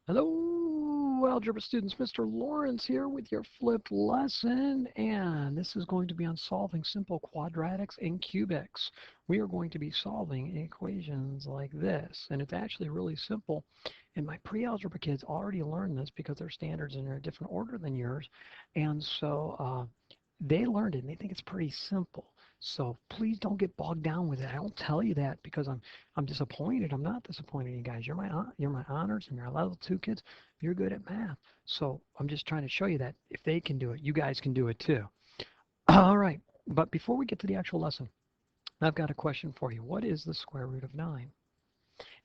Hello, algebra students. Mr. Lawrence here with your flipped lesson, and this is going to be on solving simple quadratics and cubics. We are going to be solving equations like this, and it's actually really simple. And my pre-algebra kids already learned this because their standards are in a different order than yours, and so they learned it and they think it's pretty simple. So please don't get bogged down with it. I don't tell you that because I'm disappointed. I'm not disappointed in you guys. You're my honors and you're level 2 kids. You're good at math. So I'm just trying to show you that if they can do it, you guys can do it too. All right. But before we get to the actual lesson, I've got a question for you. What is the square root of 9?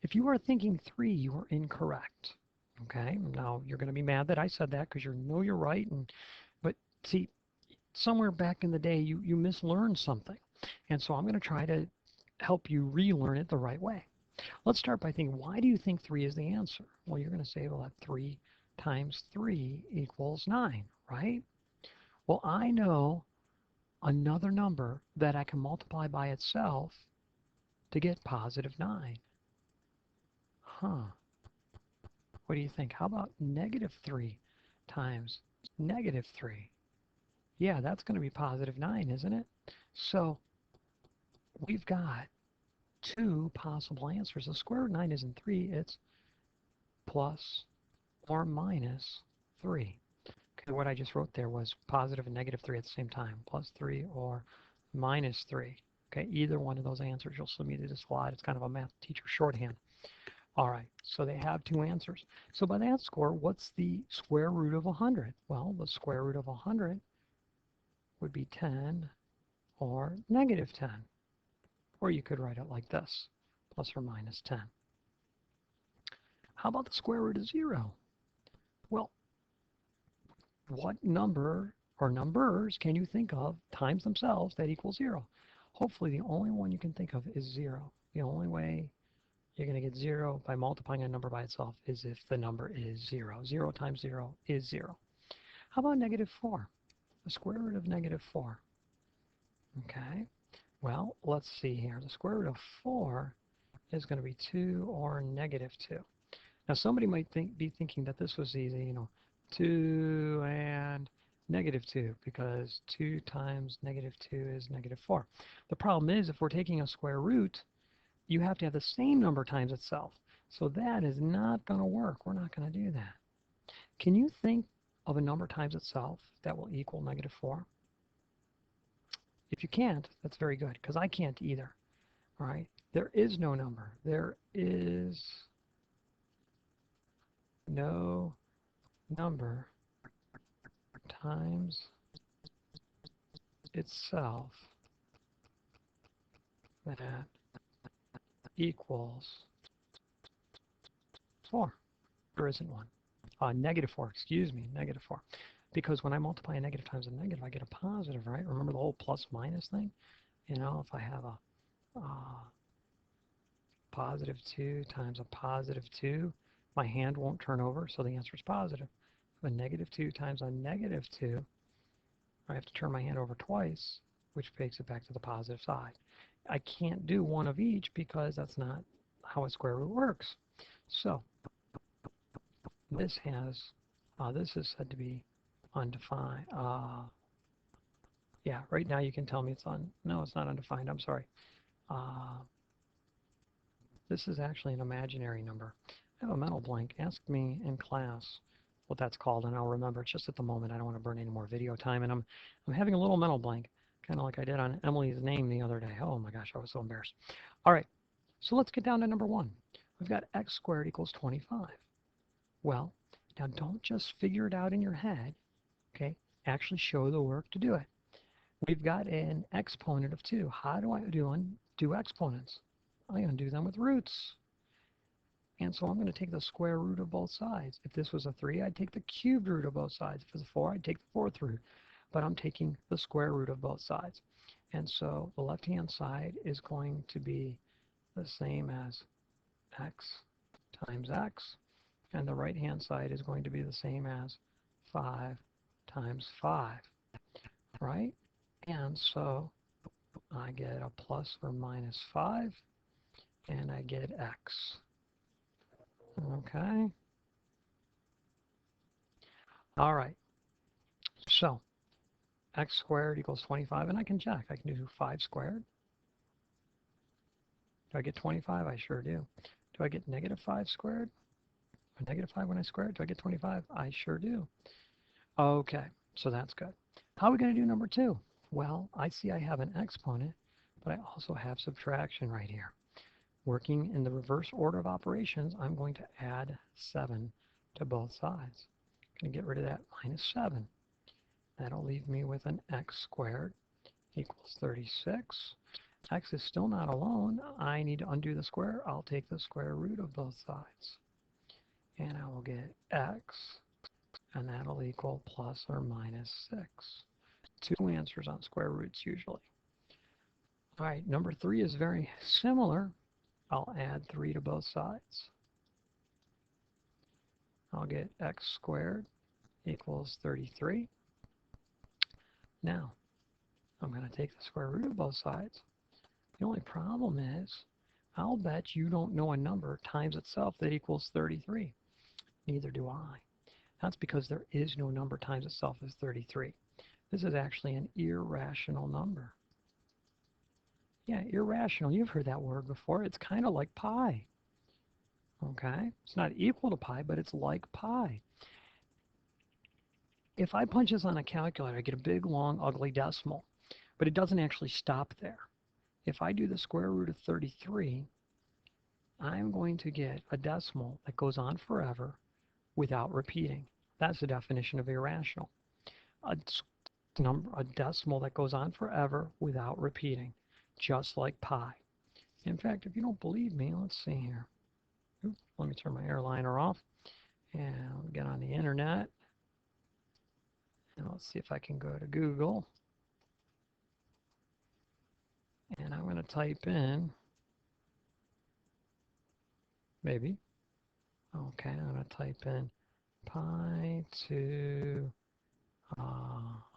If you are thinking 3, you are incorrect. Okay? Now you're going to be mad that I said that because you know you're right, but see, somewhere back in the day you mislearned something. And so I'm going to try to help you relearn it the right way. Let's start by thinking, why do you think 3 is the answer? Well, you're going to say, well, that 3 times 3 equals 9, right? Well, I know another number that I can multiply by itself to get positive 9. Huh. What do you think? How about negative 3 times negative 3? Yeah, that's going to be positive 9, isn't it? So we've got two possible answers. The square root of 9 isn't 3, it's plus or minus 3. Okay, what I just wrote there was positive and negative 3 at the same time, plus 3 or minus 3. Okay, either one of those answers you'll see me to the slide. It's kind of a math teacher shorthand. All right, so they have two answers. So by that score, what's the square root of 100? Well, the square root of 100 would be 10 or negative 10. Or you could write it like this, plus or minus 10. How about the square root of 0? Well, what number or numbers can you think of times themselves that equal 0? Hopefully the only one you can think of is 0. The only way you're going to get 0 by multiplying a number by itself is if the number is 0. 0 times 0 is 0. How about negative 4? The square root of negative 4. Okay, well, let's see here. The square root of 4 is going to be 2 or negative 2. Now somebody might be thinking that this was easy, 2 and negative 2, because 2 times negative 2 is negative 4. The problem is, if we're taking a square root, you have to have the same number times itself. So that is not going to work. We're not going to do that. Can you think of a number times itself that will equal negative 4? If you can't, that's very good, because I can't either. All right? There is no number. There is no number times itself that equals 4. There isn't one. Negative 4, excuse me, negative 4. Because when I multiply a negative times a negative, I get a positive, right? Remember the whole plus minus thing? If I have a positive 2 times a positive 2, my hand won't turn over, so the answer is positive. If a negative 2 times a negative 2, I have to turn my hand over twice, which takes it back to the positive side. I can't do one of each because that's not how a square root works. So this is said to be undefined. Yeah, right now you can tell me no, it's not undefined, I'm sorry. Uh, this is actually an imaginary number. I have a mental blank. Ask me in class what that's called, and I'll remember. It's just at the moment I don't want to burn any more video time, and I'm having a little mental blank, kind of like I did on Emily's name the other day. Oh my gosh, I was so embarrassed. All right, so let's get down to number 1. We've got x squared equals 25. Well, now don't just figure it out in your head, okay? Actually show the work to do it. We've got an exponent of 2. How do I do exponents? I undo them with roots. And so I'm going to take the square root of both sides. If this was a 3, I'd take the cubed root of both sides. If it was a 4, I'd take the fourth root. But I'm taking the square root of both sides. And so the left-hand side is going to be the same as x times x. And the right-hand side is going to be the same as 5 times 5, right? And so I get a plus or minus 5, and I get x. Okay? All right, so x squared equals 25, and I can check. I can do 5 squared. Do I get 25? I sure do. Do I get negative 5 squared? Or negative 5 when I square it? Do I get 25? I sure do. Okay, so that's good. How are we going to do number 2? Well, I see I have an exponent, but I also have subtraction right here. Working in the reverse order of operations, I'm going to add 7 to both sides. I'm going to get rid of that minus 7. That'll leave me with an x squared equals 36. X is still not alone. I need to undo the square. I'll take the square root of both sides. And I will get x, and that'll equal plus or minus 6. 2 answers on square roots usually. All right, number 3 is very similar. I'll add 3 to both sides. I'll get x squared equals 33. Now, I'm going to take the square root of both sides. The only problem is, I'll bet you don't know a number times itself that equals 33. Neither do I. That's because there is no number times itself as 33. This is actually an irrational number. Yeah, irrational. You've heard that word before. It's kind of like pi. Okay? It's not equal to pi, but it's like pi. If I punch this on a calculator, I get a big, long, ugly decimal. But it doesn't actually stop there. If I do the square root of 33, I'm going to get a decimal that goes on forever without repeating. That's the definition of irrational. A a decimal that goes on forever without repeating, just like pi. In fact, if you don't believe me, let's see here. Oops, let me turn my airliner off and get on the internet. And let's see if I can go to Google. And I'm going to type in, maybe. Okay, I'm going to type in pi to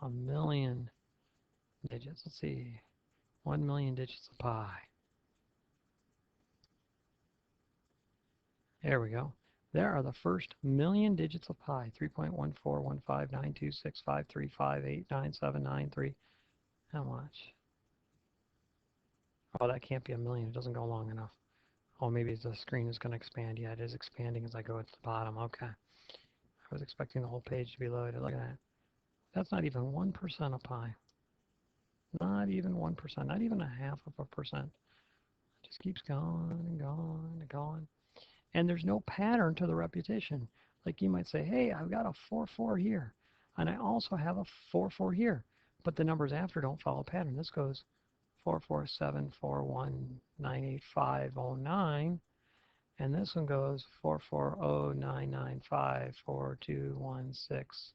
a million digits. Let's see, 1 million digits of pi. There we go. There are the first million digits of pi. 3.141592653589793. How much? Oh, that can't be a million. It doesn't go long enough. Oh, maybe the screen is going to expand. Yeah, it is expanding as I go to the bottom. Okay. I was expecting the whole page to be loaded. Look at that. That's not even 1% of pi. Not even 1%. Not even a half of a percent. It just keeps going and going and going. And there's no pattern to the repetition. Like you might say, hey, I've got a 4-4 here. And I also have a 4-4 here. But the numbers after don't follow a pattern. This goes 44741985509. And this one goes 44099542116.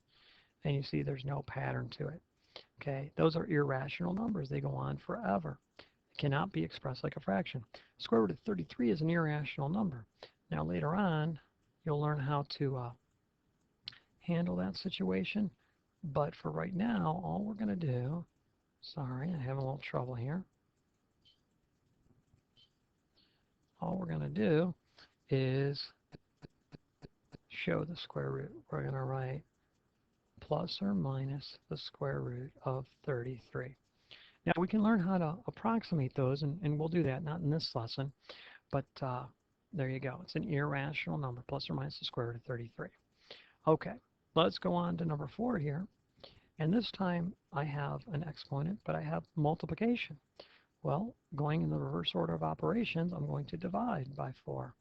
And you see there's no pattern to it. Okay, those are irrational numbers. They go on forever. They cannot be expressed like a fraction. Square root of 33 is an irrational number. Now later on, you'll learn how to handle that situation. But for right now, all we're going to do, sorry, I have a little trouble here. All we're going to do is show the square root. We're going to write plus or minus the square root of 33. Now we can learn how to approximate those, and we'll do that, not in this lesson, but there you go. It's an irrational number, plus or minus the square root of 33. Okay, let's go on to number 4 here. And this time I have an exponent, but I have multiplication. Well, going in the reverse order of operations, I'm going to divide by 4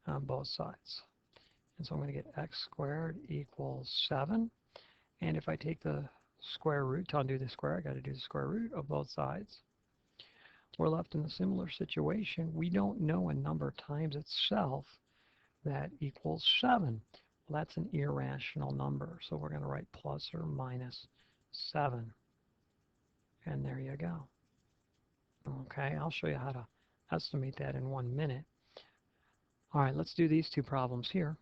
on both sides. And so I'm going to get x squared equals 7. And if I take the square root to undo the square, I got to do the square root of both sides. We're left in a similar situation. We don't know a number times itself that equals 7. Well, that's an irrational number. So we're going to write plus or minus 7. And there you go. Okay, I'll show you how to estimate that in 1 minute. All right, let's do these 2 problems here.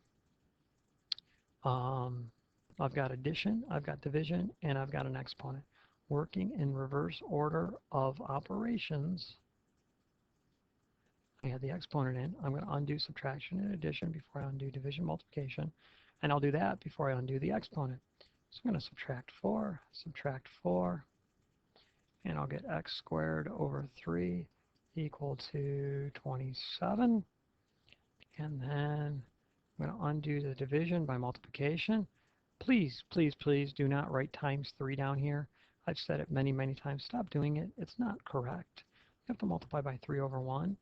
I've got addition, I've got division, and I've got an exponent. Working in reverse order of operations, I had the exponent in. I'm going to undo subtraction and addition before I undo division multiplication, and I'll do that before I undo the exponent. So I'm going to subtract 4, and I'll get x squared over 3 equal to 27. And then I'm going to undo the division by multiplication. Please, please, please do not write times 3 down here. I've said it many, many times. Stop doing it. It's not correct. You have to multiply by 3 over 1.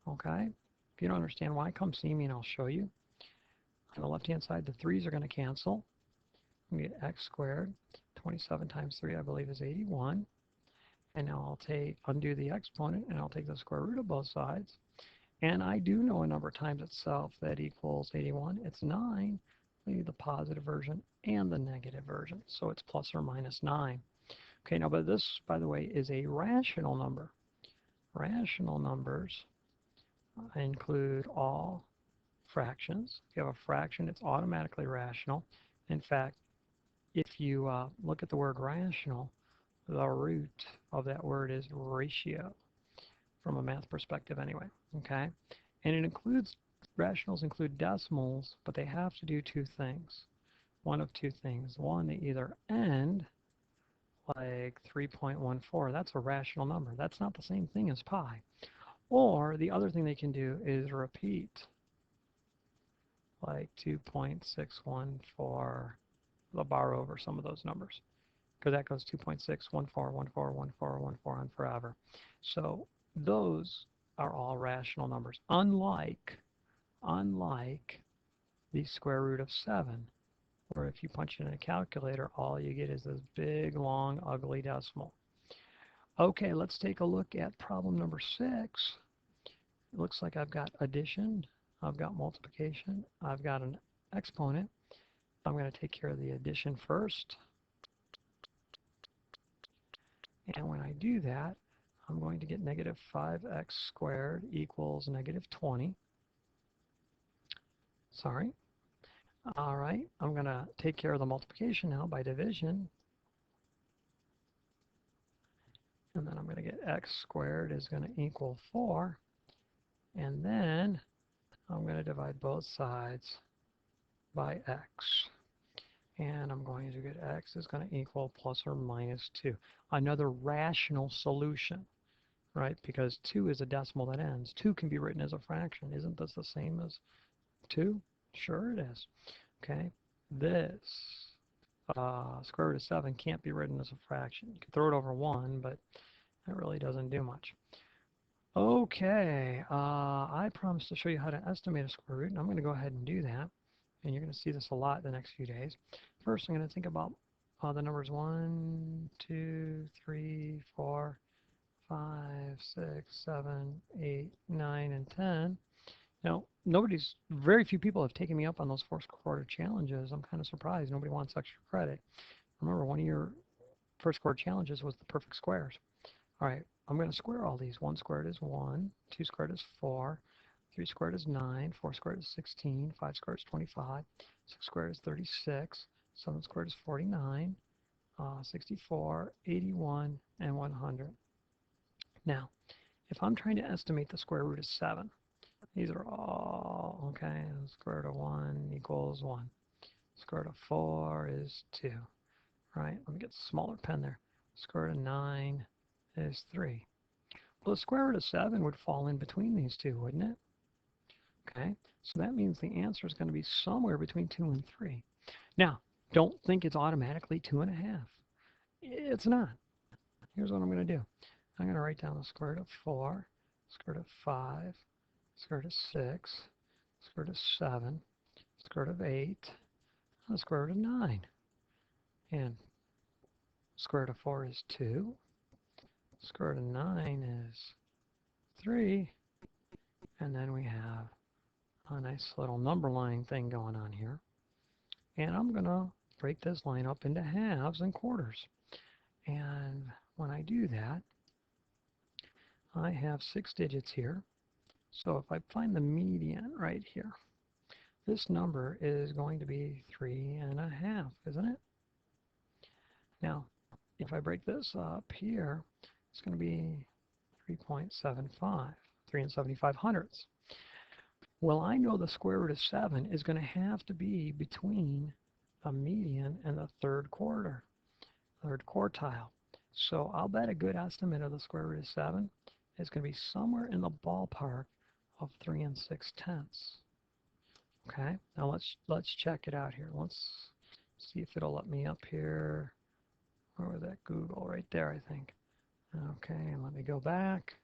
Okay? If you don't understand why, come see me and I'll show you. On the left-hand side, the 3's are going to cancel. We get x squared. 27 times 3, I believe, is 81. And now I'll undo the exponent, and I'll take the square root of both sides. And I do know a number times itself that equals 81. It's 9, the positive version and the negative version. So it's plus or minus 9. Okay, now, but this, by the way, is a rational number. Rational numbers include all fractions. If you have a fraction, it's automatically rational. In fact, if you look at the word rational, the root of that word is ratio, from a math perspective anyway, okay? And it includes, rationals include decimals, but they have to do two things. One of two things. One, they either end like 3.14. That's a rational number. That's not the same thing as pi. Or the other thing they can do is repeat like 2.614. They'll borrow over some of those numbers, because that goes 2.614141414 on forever. So those are all rational numbers, unlike the square root of 7, where if you punch it in a calculator, all you get is this big, long, ugly decimal. Okay, let's take a look at problem number 6. It looks like I've got addition, I've got multiplication, I've got an exponent. I'm going to take care of the addition first. And when I do that, I'm going to get negative 5x squared equals negative 20. Sorry. All right, I'm going to take care of the multiplication now by division. And then I'm going to get x squared is going to equal 4. And then I'm going to divide both sides by x. And I'm going to get x is going to equal plus or minus 2. Another rational solution, right? Because 2 is a decimal that ends. 2 can be written as a fraction. Isn't this the same as 2? Sure it is. Okay. This square root of 7 can't be written as a fraction. You can throw it over 1, but that really doesn't do much. Okay, I promised to show you how to estimate a square root, and I'm going to go ahead and do that. And you're going to see this a lot the next few days. First, I'm going to think about the numbers 1, 2, 3, 4, 5, 6, 7, 8, 9, and 10. Now, very few people have taken me up on those first quarter challenges. I'm kind of surprised. Nobody wants extra credit. Remember, one of your first quarter challenges was the perfect squares. All right, I'm going to square all these. 1 squared is 1, 2 squared is 4, 3 squared is 9, 4 squared is 16, 5 squared is 25, 6 squared is 36, 7 squared is 49, 64, 81, and 100. Now, if I'm trying to estimate the square root of 7, these are all, okay, square root of 1 equals 1. Square root of 4 is 2, right? Let me get a smaller pen there. Square root of 9 is 3. Well, the square root of 7 would fall in between these two, wouldn't it? Okay, so that means the answer is going to be somewhere between 2 and 3. Now, don't think it's automatically 2.5. It's not. Here's what I'm going to do. I'm going to write down the square root of 4, square root of 5, square root of 6, square root of 7, square root of 8, and the square root of 9. And square root of 4 is 2. Square root of 9 is 3. And then we have a nice little number line thing going on here. And I'm going to break this line up into halves and quarters. And when I do that, I have 6 digits here. So if I find the median right here, this number is going to be 3.5, isn't it? Now, if I break this up here, it's going to be 3.75, 3.75. Well, I know the square root of 7 is going to have to be between a median in the third quartile. So I'll bet a good estimate of the square root of 7 is going to be somewhere in the ballpark of 3 and 6/10. Okay, now let's check it out here. Let's see if it'll let me up here. Where was that? Google right there, I think. Okay, let me go back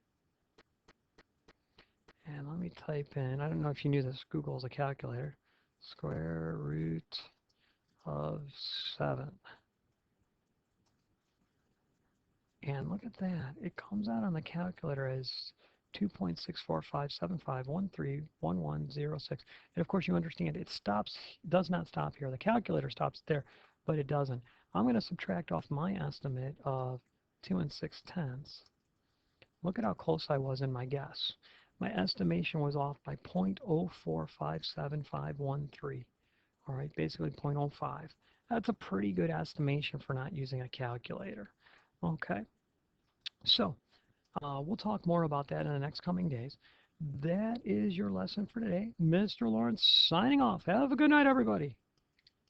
and let me type in. I don't know if you knew this. Google is a calculator. Square root of 7. And look at that. It comes out on the calculator as 2.64575131106. And of course you understand it does not stop here. The calculator stops there, but it doesn't. I'm going to subtract off my estimate of 2 and 6/10. Look at how close I was in my guess. My estimation was off by 0.0457513. All right, basically 0.05. That's a pretty good estimation for not using a calculator. Okay, so we'll talk more about that in the next coming days. That is your lesson for today. Mr. Lawrence signing off. Have a good night, everybody.